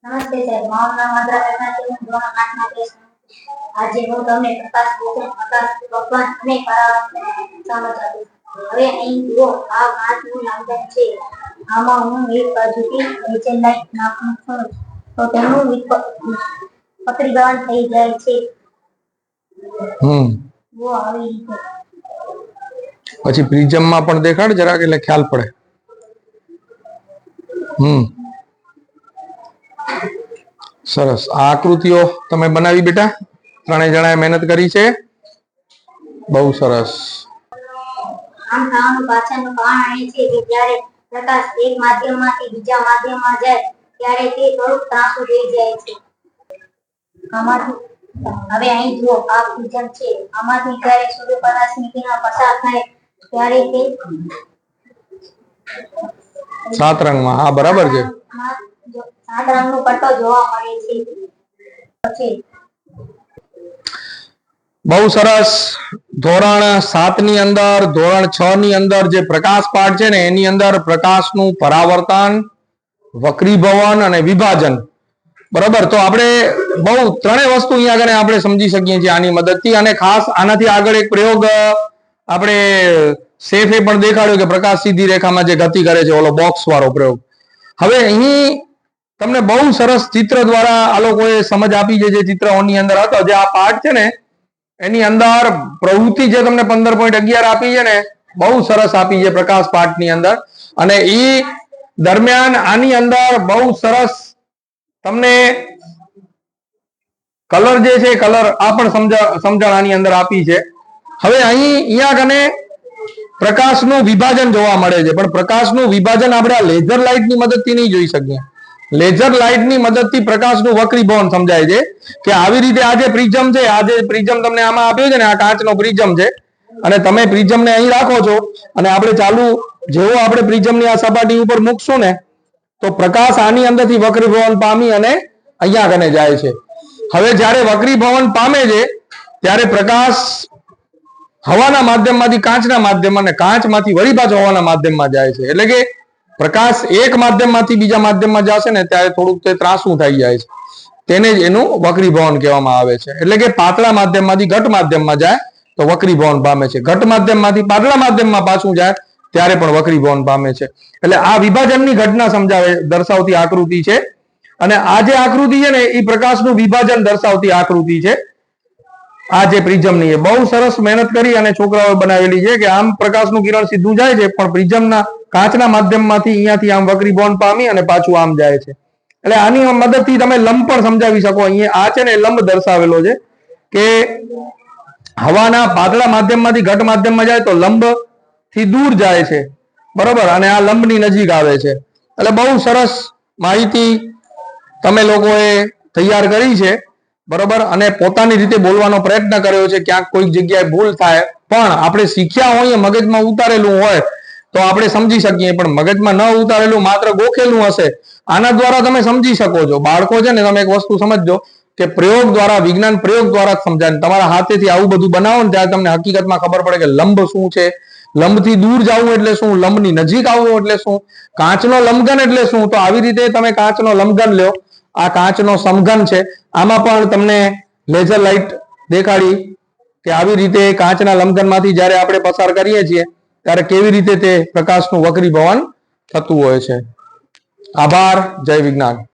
નમસ્તે સાહેબ, મારું નામ આદ્રા પ્રકાશ છે. હું ધોરણ 8 માં અભ્યાસ કરું છું. આજે હું તમને પ્રકાશ ભૂષણ પ્રકાશ ભગવાન અને સમજ આપીશ. હવે અહીં જુઓ, આ કાચનું લંબન છે. આમાં હું એક બાજુથી નીચે લાઈટ નાખું છું તો તેનું વક્રીભવન થઈ જાય છે. જો આવી રીતે. પછી પ્રિઝમ માં પણ દેખાડ જરાક, એટલે ખ્યાલ પડે. સરસ. આ આકૃતિઓ તમે બનાવી બેટા? ત્રણેય જણાએ મહેનત કરી છે. બહુ સરસ. આમ થવાનું પાછળનું કારણ એ છે કે જ્યારે પ્રકાશ એક માધ્યમમાંથી બીજા માધ્યમમાં જાય ત્યારે તે થોડુંક ત્રાંસું થઈ જાય છે. હવે અહીં જુઓ, આ પ્રિઝમ છે. આમાંથી જ્યારે સૂર્યપ્રકાશની કિરણ પસાર થાય ત્યારે તે 7 રંગમાં, હા બરાબર છે, 7 રંગનો પટ્ટો જોવા મળે છે. બહુ સરસ. ધોરણ 7 ની અંદર, ધોરણ 6 ની અંદર જે પ્રકાશ પાઠ છે ને એની અંદર પ્રકાશનું પરાવર્તન, વક્રીભવન અને વિભાજન, બરાબર. તો આપણે બહુ ત્રણેય વસ્તુ અહીંયા આગળ આપણે સમજી શકીએ છીએ આની મદદથી. અને ખાસ આનાથી આગળ એક પ્રયોગ આપણે શેફે પણ દેખાડ્યો કે પ્રકાશ સીધી રેખામાં જે ગતિ કરે છે, ઓલો બોક્સ વાળો પ્રયોગ. હવે અહીં તમને બહુ સરસ ચિત્ર દ્વારા આ લોકોએ સમજ આપી છે. જે ચિત્રોની અંદર હતો, જે આ પાઠ છે ને એની અંદર પ્રવૃત્તિ જે તમને 15.11 આપી છે ને, બહુ સરસ આપી છે પ્રકાશ પાઠની અંદર. અને એ દરમિયાન આની અંદર બહુ સરસ તમને કલર જે છે, કલર આ પણ સમજણ આની અંદર આપી છે. હવે અહીંયા કને પ્રકાશનું વિભાજન જોવા મળે છે, પણ પ્રકાશનું વિભાજન આપણે આ લેઝર લાઇટની મદદથી નહીં જોઈ શકીએ. લેઝર લાઇટની મદદથી પ્રકાશનું વક્રીભવન સમજાય છે કે આવી રીતે આ જે પ્રિઝમ છે, આ જે પ્રિઝમ તમને આમાં આપ્યો છે ને, આ કાચનો પ્રિઝમ છે. અને તમે પ્રિઝમને અહીં રાખો છો અને આપણે ચાલુ જેવો આપણે પ્રિઝમની આ સપાટી ઉપર મૂકશું ને તો પ્રકાશ આની અંદરથી વક્રીભવન પામી અને અહીંયા કને જાય છે. હવે જ્યારે વક્રીભવન પામે છે ત્યારે પ્રકાશ હવાના માધ્યમમાંથી કાચના માધ્યમમાં અને કાચમાંથી વળી પાછો હવાના માધ્યમમાં જાય છે. એટલે કે પ્રકાશ એક માધ્યમમાંથી બીજા માધ્યમમાં જશે ને ત્યારે થોડુંક તે ત્રાંસું થઈ જાય છે. તેને જ એનું વક્રીભવન કહેવામાં આવે છે. એટલે કે પાતળા માધ્યમમાંથી ઘટ માધ્યમમાં જાય તો વક્રીભવન પામે છે. ઘટ માધ્યમમાંથી પાતળા માધ્યમમાં પાછું જાય ત્યારે પણ વક્રીભવન પામે છે. એટલે આ વિભાજનની ઘટના દર્શાવતી આકૃતિ છે. અને આ જે આકૃતિ છે ને એ પ્રકાશનું વિભાજન દર્શાવતી આકૃતિ છે. આ જે પ્રિઝમની બહુ સરસ મહેનત કરી અને છોકરાઓએ બનાવેલી છે કે આમ પ્રકાશનું કિરણ સીધું જાય છે, પણ પ્રિઝમના કાચના માધ્યમમાંથી અહીંયાથી આમ વક્રીભવન પામી અને પાછું આમ જાય છે. એટલે આની મદદથી તમે લંબ પણ સમજાવી શકો. અહીંયા આ છે ને લંબ દર્શાવેલો છે કે હવાના પાતળા માધ્યમમાંથી ઘટ માધ્યમમાં જાય તો લંબ થી દૂર જાય છે, બરોબર, અને આ લંબની નજીક આવે છે. એટલે બહુ સરસ માહિતી તમે લોકોએ તૈયાર કરી છે, બરોબર. અને પોતાની રીતે બોલવાનો પ્રયત્ન કર્યો છે. ક્યાંક કોઈક જગ્યાએ ભૂલ થાય પણ આપણે શીખ્યા હોઈએ, મગજમાં ઉતારેલું હોય તો આપણે સમજી શકીએ, પણ મગજમાં ન ઉતારેલું માત્ર ગોખેલું હશે, આના દ્વારા તમે સમજી શકો છો. બાળકો છે ને, તમે એક વસ્તુ સમજજો કે પ્રયોગ દ્વારા, વિજ્ઞાન પ્રયોગ દ્વારા જ સમજાય. તમારા હાથેથી આવું બધું બનાવો ને ત્યારે તમને હકીકતમાં ખબર પડે કે લંબ શું છે, લંબથી દૂર જવું એટલે શું, લંબની નજીક આવવું એટલે શું, કાચનો લંબઘન એટલે શું. તો આવી રીતે તમે કાચનો લંબઘન લ્યો. આ કાચનો સમઘન છે. આમાં પણ તમને લેઝર લાઇટ દેખાડી કે આવી રીતે કાચના લંબઘનમાંથી જ્યારે આપણે પસાર કરીએ છીએ ત્યારે કેવી રીતે તે પ્રકાશનું વક્રીભવન થતું હોય છે. આભાર. જય વિજ્ઞાન.